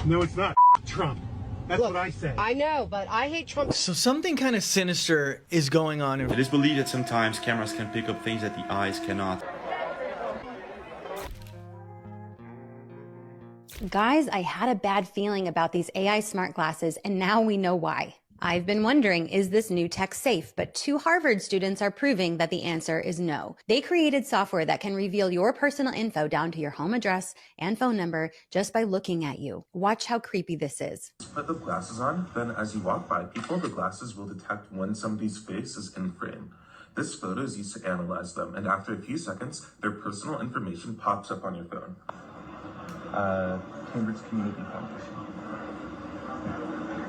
No, it's not. Trump. That's Look, what I say. I know, but I hate Trump. So something kind of sinister is going on. It is believed that sometimes cameras can pick up things that the eyes cannot. Guys, I had a bad feeling about these AI smart glasses, and now we know why. I've been wondering, is this new tech safe? But 2 Harvard students are proving that the answer is no. They created software that can reveal your personal info down to your home address and phone number just by looking at you. Watch how creepy this is. Put the glasses on, then as you walk by people, the glasses will detect when somebody's face is in frame. This photo is used to analyze them, and after a few seconds, their personal information pops up on your phone. Cambridge Community Foundation.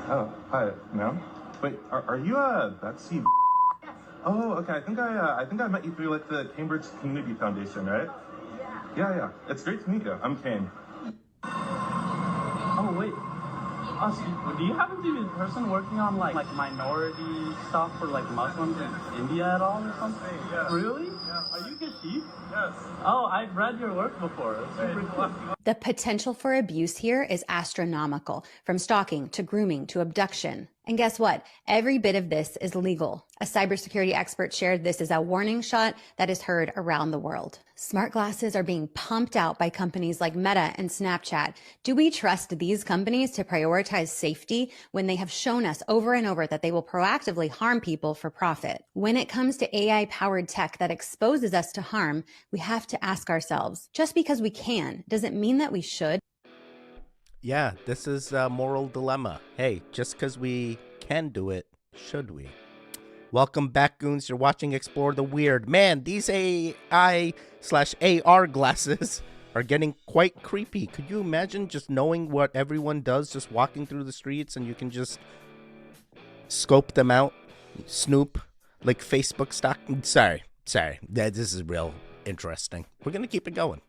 Oh, hi, ma'am. Wait, are you Betsy? Oh, okay. I think I met you through like the Cambridge Community Foundation, right? Yeah. It's great to meet you. I'm Kane. Oh wait. So do you happen to be the person working on like minority stuff for like Muslims in India at all or something? Yeah. Really? Yeah. Are you Kashif? Yes. Oh, I've read your work before. It's super cool. The potential for abuse here is astronomical, from stalking to grooming to abduction. And guess what? Every bit of this is legal. A cybersecurity expert shared this as a warning shot that is heard around the world. Smart glasses are being pumped out by companies like Meta and Snapchat. Do we trust these companies to prioritize safety when they have shown us over and over that they will proactively harm people for profit? When it comes to AI-powered tech that exposes us to harm, we have to ask ourselves, just because we can, does it mean that we should? Yeah, this is a moral dilemma. Hey, just because we can do it, should we? Welcome back, goons. You're watching Explore the Weird. Man, these AI/AR glasses are getting quite creepy. Could you imagine just knowing what everyone does, just walking through the streets, and you can just scope them out, snoop, like Facebook stock? Sorry. This is real interesting. We're going to keep it going.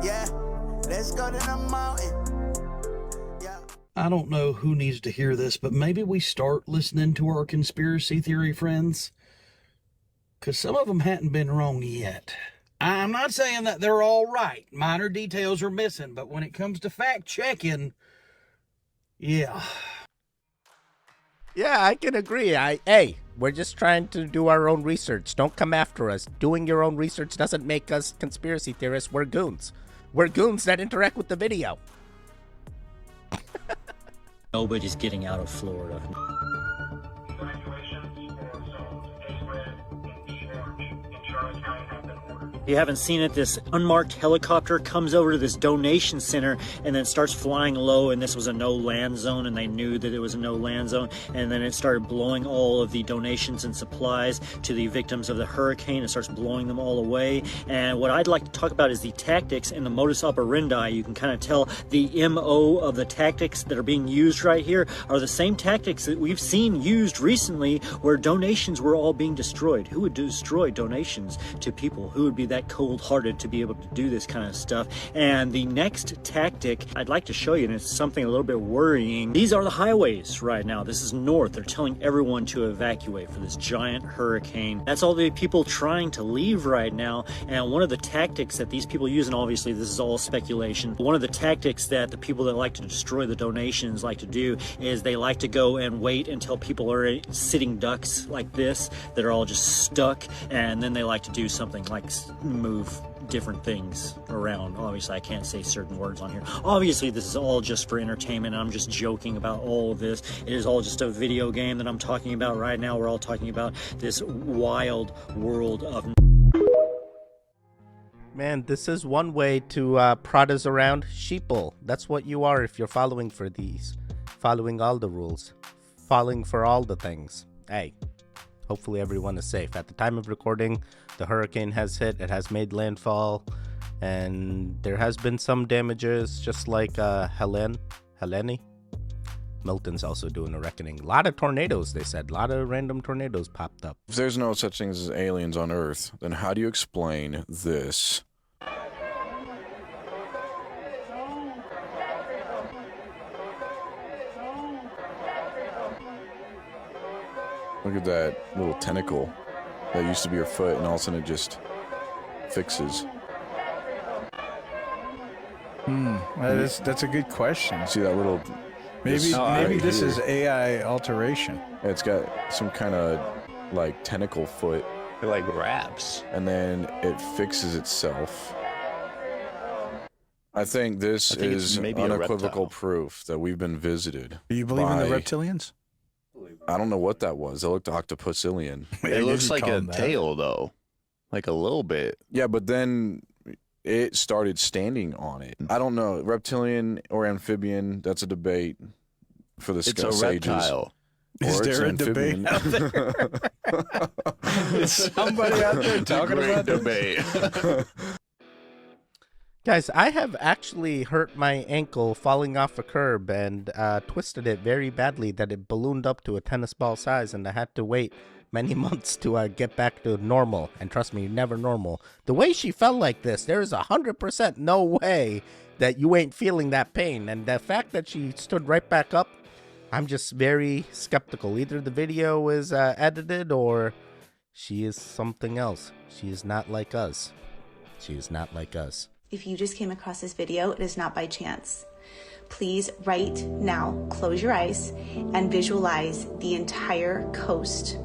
Yeah, let's go to the mountain. Yeah. I don't know who needs to hear this, but maybe we start listening to our conspiracy theory friends, because some of them hadn't been wrong yet. I'm not saying that they're all right. Minor details are missing, but when it comes to fact checking, yeah. Yeah, I can agree. Hey, we're just trying to do our own research. Don't come after us. Doing your own research doesn't make us conspiracy theorists. We're goons. We're goons that interact with the video. Nobody's getting out of Florida. If you haven't seen it, this unmarked helicopter comes over to this donation center and then starts flying low, and this was a no land zone, and they knew that it was a no land zone, and then it started blowing all of the donations and supplies to the victims of the hurricane. It starts blowing them all away. And what I'd like to talk about is the tactics and the modus operandi. You can kind of tell the MO of the tactics that are being used right here are the same tactics that we've seen used recently, where donations were all being destroyed. Who would destroy donations to people? Who would be that cold-hearted to be able to do this kind of stuff? And the next tactic I'd like to show you, and it's something a little bit worrying. These are the highways right now. This is north. They're telling everyone to evacuate for this giant hurricane. That's all the people trying to leave right now. And one of the tactics that these people use, and obviously this is all speculation, one of the tactics that the people that like to destroy the donations like to do is they like to go and wait until people are sitting ducks like this that are all just stuck, and then they like to do something like move different things around. Obviously I can't say certain words on here. Obviously this is all just for entertainment. I'm just joking about all of this. It is all just a video game that I'm talking about right now. We're all talking about this wild world of... Man, this is one way to prod us around. Sheeple. That's what you are if you're following for these. Following all the rules. Falling for all the things. Hey, hopefully everyone is safe. At the time of recording, the hurricane has hit. It has made landfall. And there has been some damages, just like Helene. Milton's also doing a reckoning. A lot of tornadoes, they said. A lot of random tornadoes popped up. If there's no such things as aliens on Earth, then how do you explain this? Look at that little tentacle. that used to be your foot, and all of a sudden it just fixes. That's a good question. See that little... Maybe this here is AI alteration. It's got some kind of like tentacle foot. It like wraps. And then it fixes itself. I think this is unequivocal proof that we've been visited. Do you believe in the reptilians? I don't know what that was. It looked octopusilian. It looks like a tail, though. Like a little bit. Yeah, but then it started standing on it. I don't know. Reptilian or amphibian, that's a debate for the sages. It's a reptile. Is there a debate out there? Is somebody out there talking about debate? Guys, I have actually hurt my ankle falling off a curb and twisted it very badly that it ballooned up to a tennis ball size, and I had to wait many months to get back to normal. And trust me, never normal. The way she fell like this, there is 100% no way that you ain't feeling that pain. And the fact that she stood right back up, I'm just very skeptical. Either the video is edited or she is something else. She is not like us. She is not like us. If you just came across this video, it is not by chance. Please, right now, close your eyes and visualize the entire coast,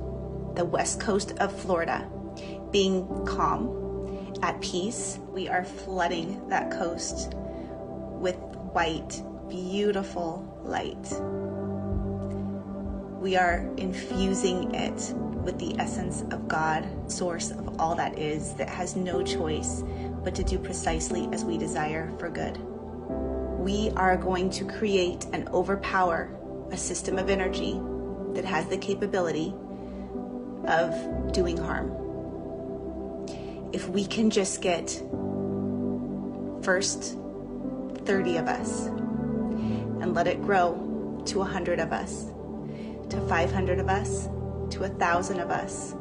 the west coast of Florida, being calm, at peace. We are flooding that coast with white, beautiful light. We are infusing it with the essence of God, source of all that is, that has no choice but to do precisely as we desire for good. We are going to create and overpower a system of energy that has the capability of doing harm. If we can just get first 30 of us and let it grow to 100 of us, to 500 of us, to 1,000 of us,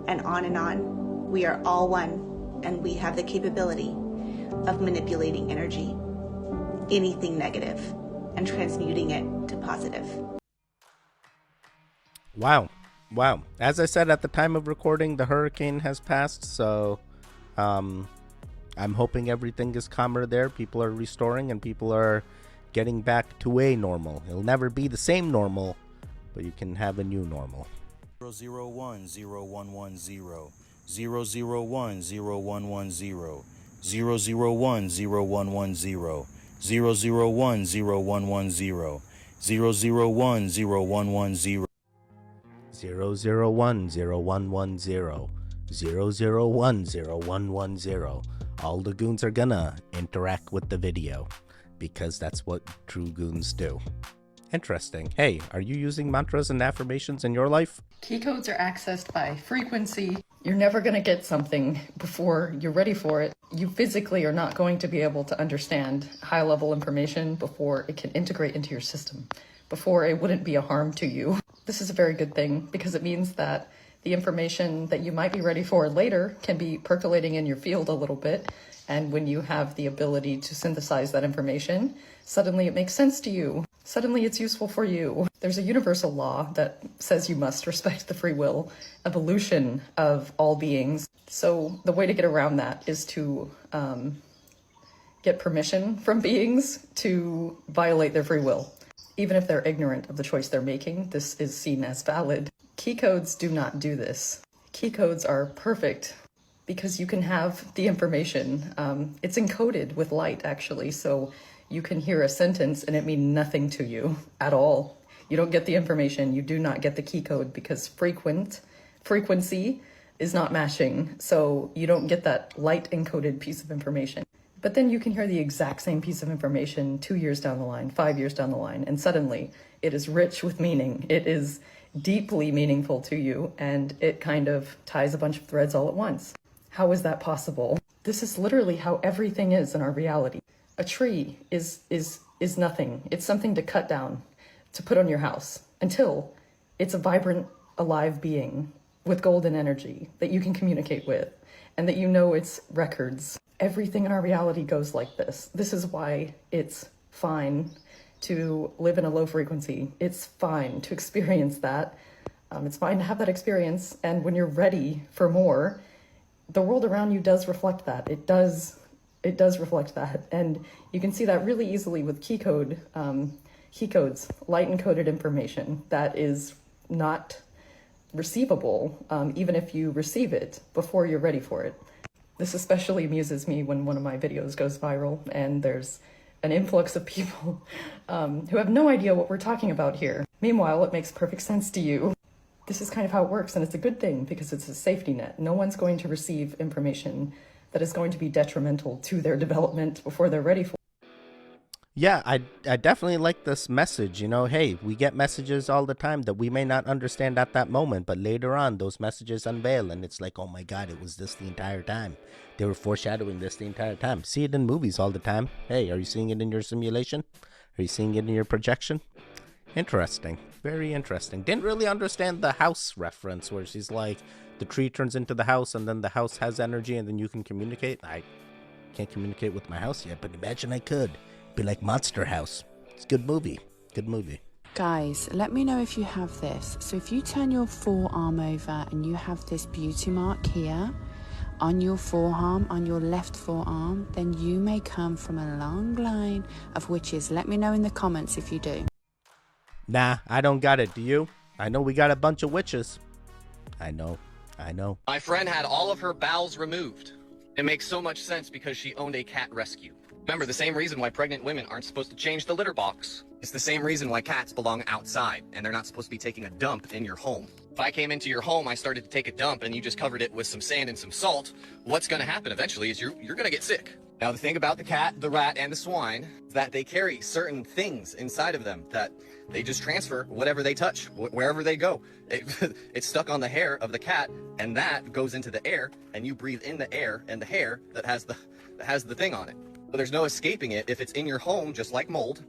and on, we are all one. And we have the capability of manipulating energy, anything negative, and transmuting it to positive. Wow. As I said at the time of recording, the hurricane has passed, so I'm hoping everything is calmer there. People are restoring and people are getting back to a normal. It'll never be the same normal, but you can have a new normal. 0010110. 0010110, 0010110, 0010110, 0010110, 0010110, 0010110. All the goons are gonna interact with the video because that's what true goons do. Interesting. Hey, are you using mantras and affirmations in your life? Key codes are accessed by frequency. You're never going to get something before you're ready for it. You physically are not going to be able to understand high-level information before it can integrate into your system, before it wouldn't be a harm to you. This is a very good thing because it means that the information that you might be ready for later can be percolating in your field a little bit. And when you have the ability to synthesize that information, suddenly it makes sense to you. Suddenly it's useful for you. There's a universal law that says you must respect the free will evolution of all beings. So the way to get around that is to get permission from beings to violate their free will. Even if they're ignorant of the choice they're making, this is seen as valid. Key codes do not do this. Key codes are perfect because you can have the information. It's encoded with light, actually, so you can hear a sentence and it means nothing to you at all. You don't get the information, you do not get the key code because frequency is not matching, so you don't get that light encoded piece of information. But then you can hear the exact same piece of information 2 years down the line, 5 years down the line, and suddenly it is rich with meaning. It is deeply meaningful to you, and it kind of ties a bunch of threads all at once. How is that possible? This is literally how everything is in our reality. A tree is nothing. It's something to cut down, to put on your house, until it's a vibrant, alive being with golden energy that you can communicate with, and that you know its records. Everything in our reality goes like this. This is why it's fine to live in a low frequency. It's fine to experience that It's fine to have that experience, and when you're ready for more, the world around you does reflect that. It does reflect that, and you can see that really easily with key codes, light encoded information that is not receivable, even if you receive it before you're ready for it. This especially amuses me when one of my videos goes viral and there's an influx of people who have no idea what we're talking about here. Meanwhile, it makes perfect sense to you. This is kind of how it works, and it's a good thing because it's a safety net. No one's going to receive information that is going to be detrimental to their development before they're ready for it. Yeah, I definitely like this message. You know, hey, we get messages all the time that we may not understand at that moment, but later on, those messages unveil, and it's like, oh my God, it was this the entire time. They were foreshadowing this the entire time. See it in movies all the time. Hey, are you seeing it in your simulation? Are you seeing it in your projection? Interesting. Very interesting. Didn't really understand the house reference where she's like, the tree turns into the house and then the house has energy and then you can communicate. I can't communicate with my house yet, but imagine I could. Be like Monster House. It's a good movie. Good movie. Guys, let me know if you have this. So if you turn your forearm over and you have this beauty mark here on your forearm, on your left forearm, then you may come from a long line of witches. Let me know in the comments if you do. Nah, I don't got it. Do you? I know we got a bunch of witches. I know. My friend had all of her bowels removed. It makes so much sense because she owned a cat rescue. Remember, the same reason why pregnant women aren't supposed to change the litter box. It's the same reason why cats belong outside, and they're not supposed to be taking a dump in your home. If I came into your home, I started to take a dump, and you just covered it with some sand and some salt, what's going to happen eventually is you're going to get sick. Now, the thing about the cat, the rat, and the swine is that they carry certain things inside of them that they just transfer whatever they touch, wherever they go. It's stuck on the hair of the cat, and that goes into the air, and you breathe in the air and the hair that has the thing on it. So there's no escaping it. If it's in your home, just like mold,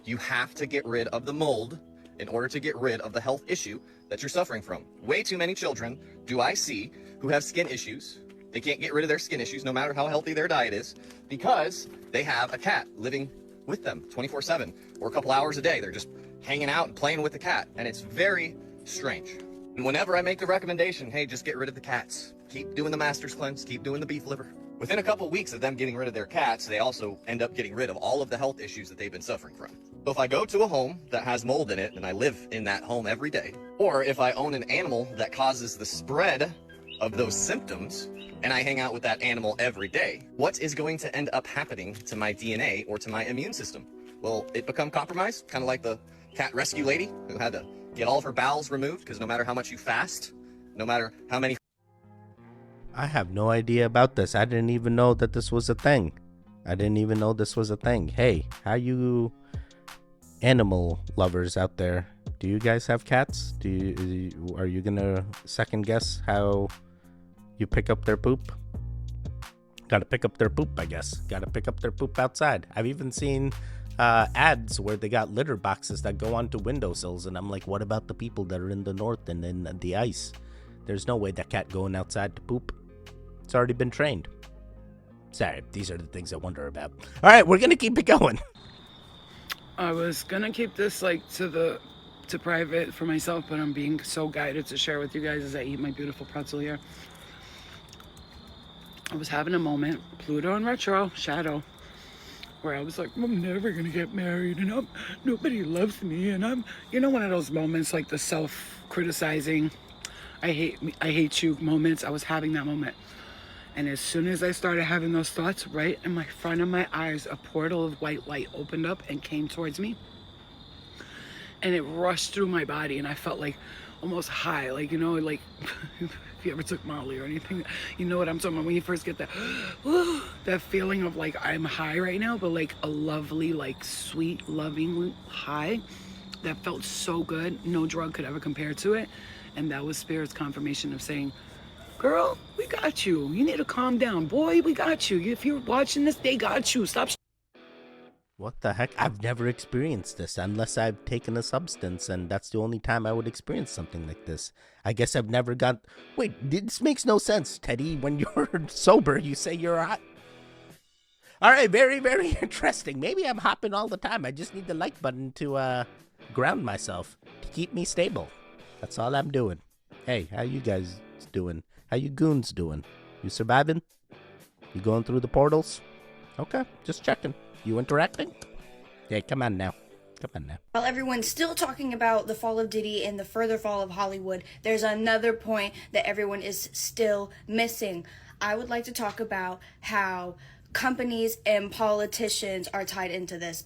you have to get rid of the mold in order to get rid of the health issue that you're suffering from. Way too many children do I see who have skin issues. They can't get rid of their skin issues no matter how healthy their diet is because they have a cat living with them 24/7 or a couple hours a day. They're just hanging out and playing with the cat, and it's very strange. And whenever I make the recommendation, hey, just get rid of the cats. Keep doing the master's cleanse, keep doing the beef liver. Within a couple weeks of them getting rid of their cats, they also end up getting rid of all of the health issues that they've been suffering from. So if I go to a home that has mold in it and I live in that home every day, or if I own an animal that causes the spread of those symptoms and I hang out with that animal every day, what is going to end up happening to my DNA or to my immune system? Will it become compromised? Kind of like the cat rescue lady who had to get all of her bowels removed because no matter how much you fast, no matter how many... I have no idea about this. I didn't even know that this was a thing. Hey, how you animal lovers out there? Do you guys have cats? Are you gonna second guess how you pick up their poop? Gotta pick up their poop, I guess. Gotta pick up their poop outside. I've even seen ads where they got litter boxes that go onto windowsills, and I'm like, what about the people that are in the north and in the ice? There's no way that cat going outside to poop. It's already been trained. Sorry, these are the things I wonder about. All right, we're gonna keep it going. I was gonna keep this like to private for myself, but I'm being so guided to share with you guys as I eat my beautiful pretzel here. I was having a moment, Pluto and retro, shadow, where I was like, I'm never gonna get married, and nobody loves me, and I'm, one of those moments like the self-criticizing, I hate you moments. I was having that moment. And as soon as I started having those thoughts, right in my front of my eyes, a portal of white light opened up and came towards me. And it rushed through my body, and I felt like almost high, like, like if you ever took Molly or anything, you know what I'm talking about, when you first get that, that feeling of like, I'm high right now, but like a lovely, like sweet, loving high that felt so good. No drug could ever compare to it. And that was Spirit's confirmation of saying, girl, we got you. You need to calm down. Boy, we got you. If you're watching this, they got you. Stop. What the heck? I've never experienced this unless I've taken a substance, and that's the only time I would experience something like this. I guess I've never got... Wait, this makes no sense, Teddy. When you're sober, you say you're hot. All right, very, very interesting. Maybe I'm hopping all the time. I just need the like button to ground myself, to keep me stable. That's all I'm doing. Hey, how you guys doing? How you goons doing? You surviving? You going through the portals? Okay, just checking. You interacting? Yeah, come on now. Come on now. While everyone's still talking about the fall of Diddy and the further fall of Hollywood, there's another point that everyone is still missing. I would like to talk about how companies and politicians are tied into this.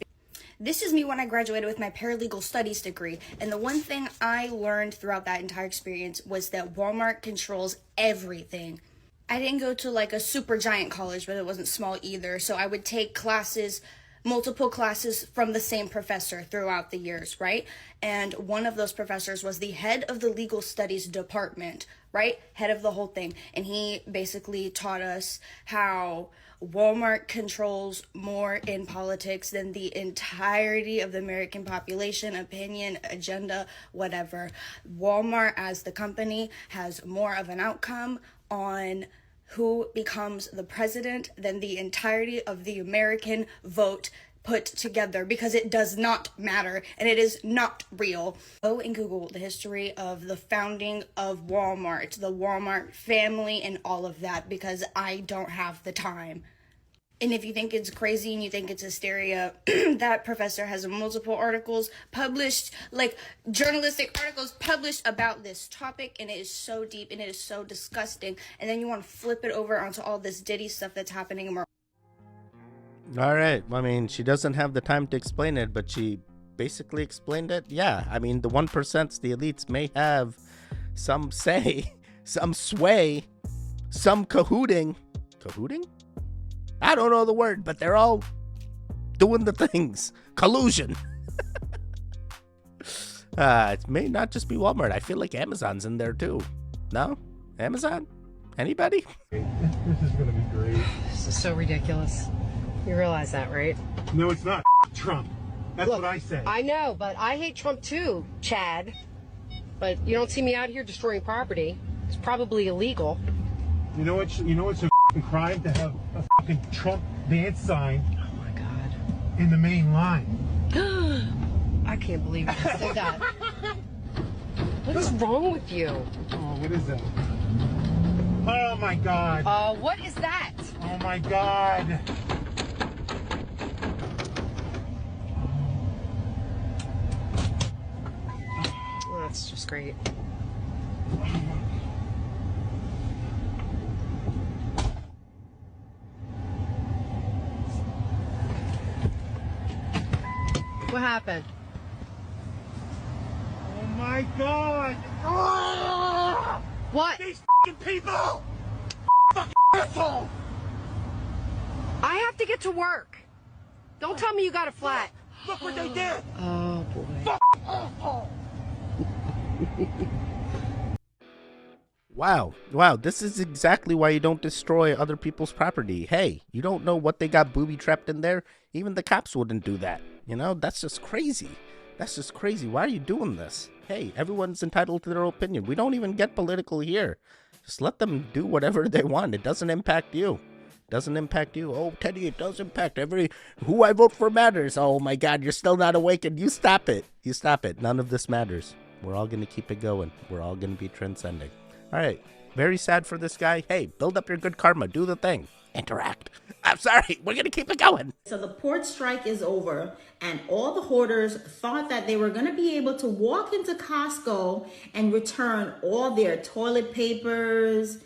This is me when I graduated with my paralegal studies degree, and the one thing I learned throughout that entire experience was that Walmart controls everything. I didn't go to like a super giant college, but it wasn't small either, so I would take classes, multiple classes from the same professor throughout the years, right? And one of those professors was the head of the legal studies department, right? Head of the whole thing. And he basically taught us how Walmart controls more in politics than the entirety of the American population, opinion, agenda, whatever. Walmart as the company has more of an outcome on who becomes the president than the entirety of the American vote put together, because it does not matter and it is not real. Go and Google the history of the founding of Walmart, the Walmart family and all of that, because I don't have the time. And if you think it's crazy and you think it's hysteria, that professor has multiple articles published, like journalistic articles published about this topic, and it is so deep and it is so disgusting. And then you want to flip it over onto all this Diddy stuff that's happening. All right. I mean, she doesn't have the time to explain it, but she basically explained it. Yeah. I mean, the 1%, the elites may have some say, some sway, some cahooting. Cahooting? I don't know the word, but they're all doing the things. Collusion. It may not just be Walmart. I feel like Amazon's in there too. No? Amazon? Anybody? This is going to be great. This is so ridiculous. You realize that, right? No, it's not. Trump. That's what I say. I know, but I hate Trump too, Chad. But you don't see me out here destroying property. It's probably illegal. You know what's a crime? To have a fucking Trump dance sign. Oh my God. In the main line. I can't believe you just said that. What's wrong with you? Oh, what is that? Oh my God. What is that? Oh my God. Well, that's just great. What happened? Oh my God! Oh! What? These fucking people! Fucking asshole! I have to get to work. Don't tell me you got a flat. Look what they did! Oh boy. Fucking asshole! Wow, this is exactly why you don't destroy other people's property. Hey, you don't know what they got booby-trapped in there? Even the cops wouldn't do that. You know, that's just crazy. That's just crazy. Why are you doing this? Hey, everyone's entitled to their opinion. We don't even get political here. Just let them do whatever they want. It doesn't impact you. It doesn't impact you. Oh, Teddy, it does impact who I vote for matters. Oh my God, you're still not awakened. You stop it. You stop it. None of this matters. We're all going to keep it going. We're all going to be transcending. All right. Very sad for this guy. Hey, build up your good karma. Do the thing. Interact. I'm sorry. We're going to keep it going. So the port strike is over, and all the hoarders thought that they were going to be able to walk into Costco and return all their toilet papers,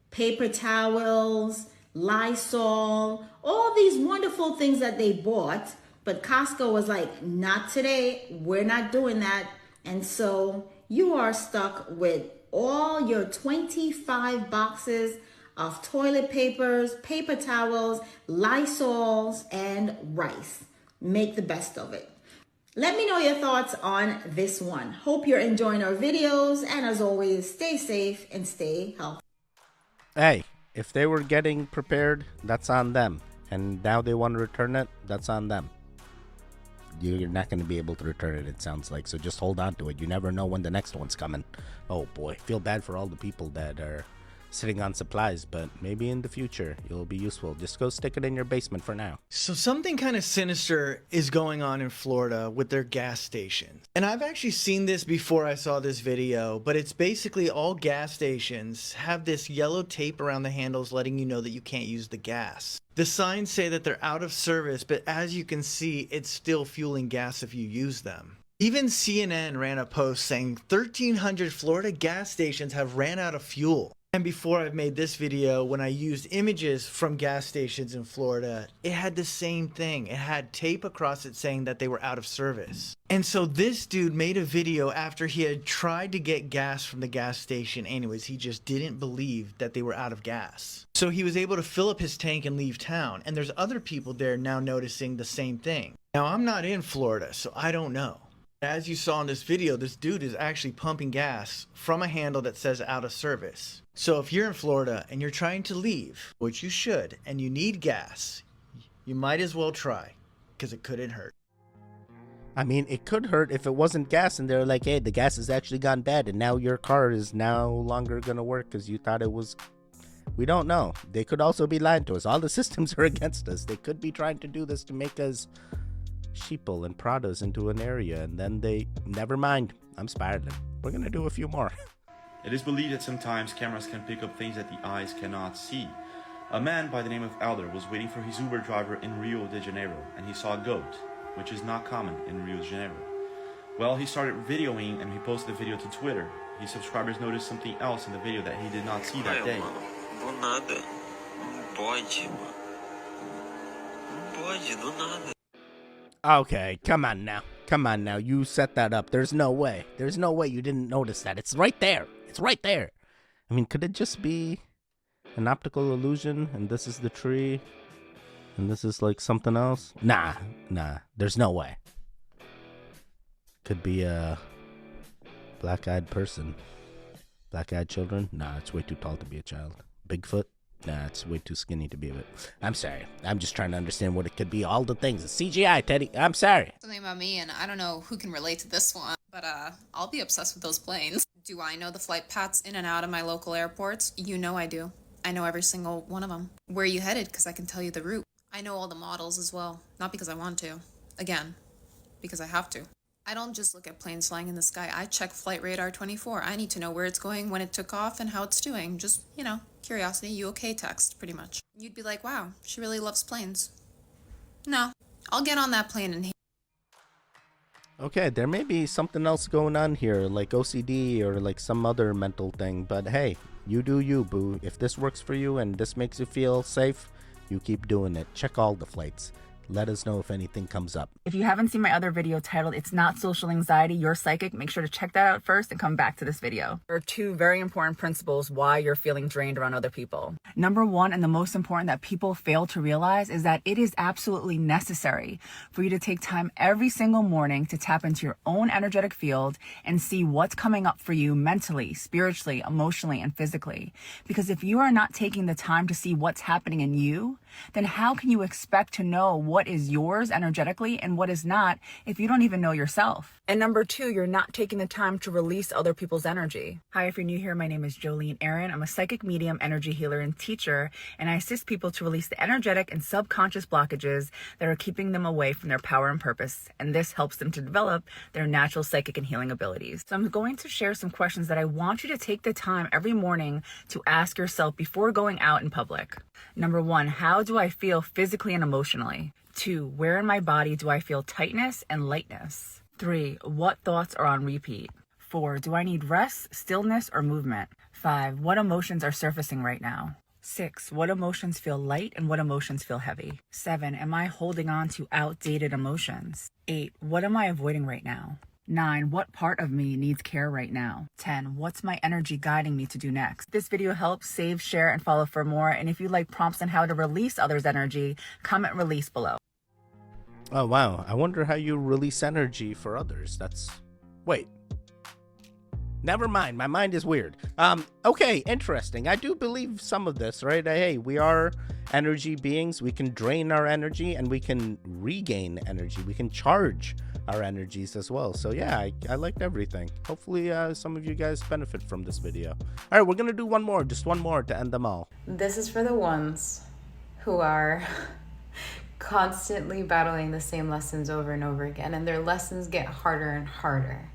paper towels, Lysol, all these wonderful things that they bought. But Costco was like, not today. We're not doing that. And so you are stuck with all your 25 boxes of toilet papers, paper towels, Lysols, and rice. Make the best of it. Let me know your thoughts on this one. Hope you're enjoying our videos, and as always, stay safe and stay healthy. Hey, if they were getting prepared, that's on them. And now they want to return it, that's on them. You're not going to be able to return it, it sounds like. So just hold on to it. You never know when the next one's coming. Oh boy, feel bad for all the people that are sitting on supplies, but maybe in the future it'll be useful. Just go stick it in your basement for now. So something kind of sinister is going on in Florida with their gas stations. And I've actually seen this before I saw this video, but it's basically all gas stations have this yellow tape around the handles letting you know that you can't use the gas. The signs say that they're out of service, but as you can see, it's still fueling gas if you use them. Even CNN ran a post saying 1,300 Florida gas stations have ran out of fuel. And before I made this video, when I used images from gas stations in Florida, it had the same thing. It had tape across it saying that they were out of service. And so this dude made a video after he had tried to get gas from the gas station anyways. He just didn't believe that they were out of gas. So he was able to fill up his tank and leave town. And there's other people there now noticing the same thing. Now, I'm not in Florida, so I don't know. As you saw in this video, this dude is actually pumping gas from a handle that says out of service. So if you're in Florida and you're trying to leave, which you should, and you need gas, you might as well try, because it couldn't hurt. I mean, it could hurt if it wasn't gas and they're like, hey, the gas has actually gone bad and now your car is no longer going to work because you thought it was... We don't know. They could also be lying to us. All the systems are against us. They could be trying to do this to make us sheeple and prod us into an area, and then they... Never mind. I'm spiraling. We're going to do a few more. It is believed that sometimes cameras can pick up things that the eyes cannot see. A man by the name of Elder was waiting for his Uber driver in Rio de Janeiro, and he saw a goat, which is not common in Rio de Janeiro. Well, he started videoing and he posted the video to Twitter. His subscribers noticed something else in the video that he did not see that day. Okay, come on now. Come on now. You set that up. There's no way. There's no way you didn't notice that. It's right there. It's right there. I mean, could it just be an optical illusion and this is the tree and this is like something else? Nah. There's no way. Could be a black-eyed person. Black-eyed children? Nah, it's way too tall to be a child. Bigfoot? Nah, it's way too skinny to be a bit. I'm sorry. I'm just trying to understand what it could be. All the things. It's CGI, Teddy. I'm sorry. Something about me, and I don't know who can relate to this one, but I'll be obsessed with those planes. Do I know the flight paths in and out of my local airports? You know I do. I know every single one of them. Where are you headed? Because I can tell you the route. I know all the models as well. Not because I want to. Again, because I have to. I don't just look at planes flying in the sky. I check Flight Radar 24. I need to know where it's going, when it took off, and how it's doing. Just, you know, curiosity, you okay text, pretty much. You'd be like, wow, she really loves planes. No, I'll get on that plane and... Okay, there may be something else going on here, like OCD or like some other mental thing, but hey, you do you, boo. If this works for you and this makes you feel safe, you keep doing it. Check all the flights. Let us know if anything comes up. If you haven't seen my other video titled It's Not Social Anxiety, You're Psychic, make sure to check that out first and come back to this video. There are two very important principles why you're feeling drained around other people. Number one, and the most important that people fail to realize, is that it is absolutely necessary for you to take time every single morning to tap into your own energetic field and see what's coming up for you mentally, spiritually, emotionally, and physically. Because if you are not taking the time to see what's happening in you, then how can you expect to know what is yours energetically and what is not if you don't even know yourself? And number two, you're not taking the time to release other people's energy. Hi, if you're new here, my name is Jolene Aaron. I'm a psychic medium, energy healer, and teacher, and I assist people to release the energetic and subconscious blockages that are keeping them away from their power and purpose, and this helps them to develop their natural psychic and healing abilities. So I'm going to share some questions that I want you to take the time every morning to ask yourself before going out in public. Number one, how do I feel physically and emotionally? 2, where in my body do I feel tightness and lightness? 3, what thoughts are on repeat? 4, do I need rest, stillness, or movement? 5, what emotions are surfacing right now? 6, what emotions feel light and what emotions feel heavy? 7, am I holding on to outdated emotions? 8, what am I avoiding right now? 9, what part of me needs care right now? 10, what's my energy guiding me to do next? This video helps. Save, share, and follow for more. And if you like prompts on how to release others' energy, comment release below. Oh, wow. I wonder how you release energy for others. Wait. Never mind. My mind is weird. Okay, interesting. I do believe some of this, right? Hey, we are energy beings. We can drain our energy and we can regain energy. We can charge our energies as well. So yeah, I liked everything. Hopefully some of you guys benefit from this video. All right, we're gonna do one more, just one more to end them all. This is for the ones who are constantly battling the same lessons over and over again, and their lessons get harder and harder.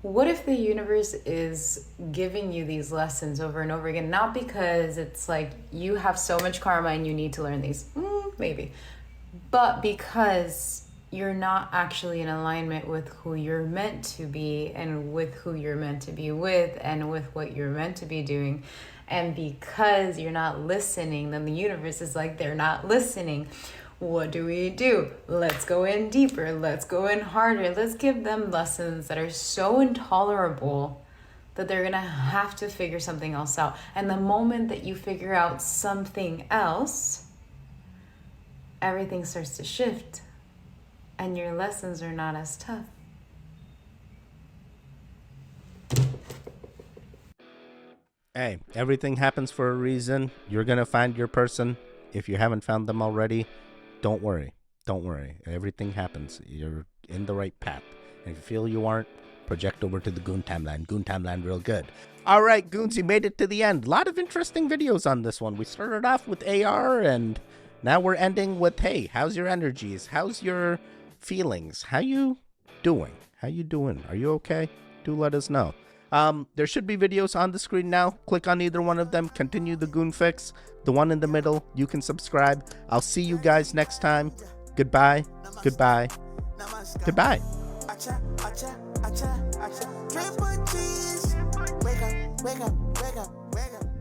What if the universe is giving you these lessons over and over again, not because it's like you have so much karma and you need to learn these, maybe, but because you're not actually in alignment with who you're meant to be and with who you're meant to be with and with what you're meant to be doing. And because you're not listening, then the universe is like, they're not listening. What do? Let's go in deeper. Let's go in harder. Let's give them lessons that are so intolerable that they're going to have to figure something else out. And the moment that you figure out something else, everything starts to shift and your lessons are not as tough. Hey, everything happens for a reason. You're going to find your person. If you haven't found them already, don't worry. Don't worry. Everything happens. You're in the right path. And if you feel you aren't, project over to the Goon Timeline. Goon Timeline real good. All right, Goons, you made it to the end. A lot of interesting videos on this one. We started off with AR, and now we're ending with, hey, how's your energies? How's your feelings? How you doing? How you doing? Are you okay? Do let us know. There should be videos on the screen now. Click on either one of them. Continue the Goon Fix. The one in the middle, you can subscribe. I'll see you guys next time. Goodbye. Goodbye. Goodbye. Wake up, wake up, wake up, wake up.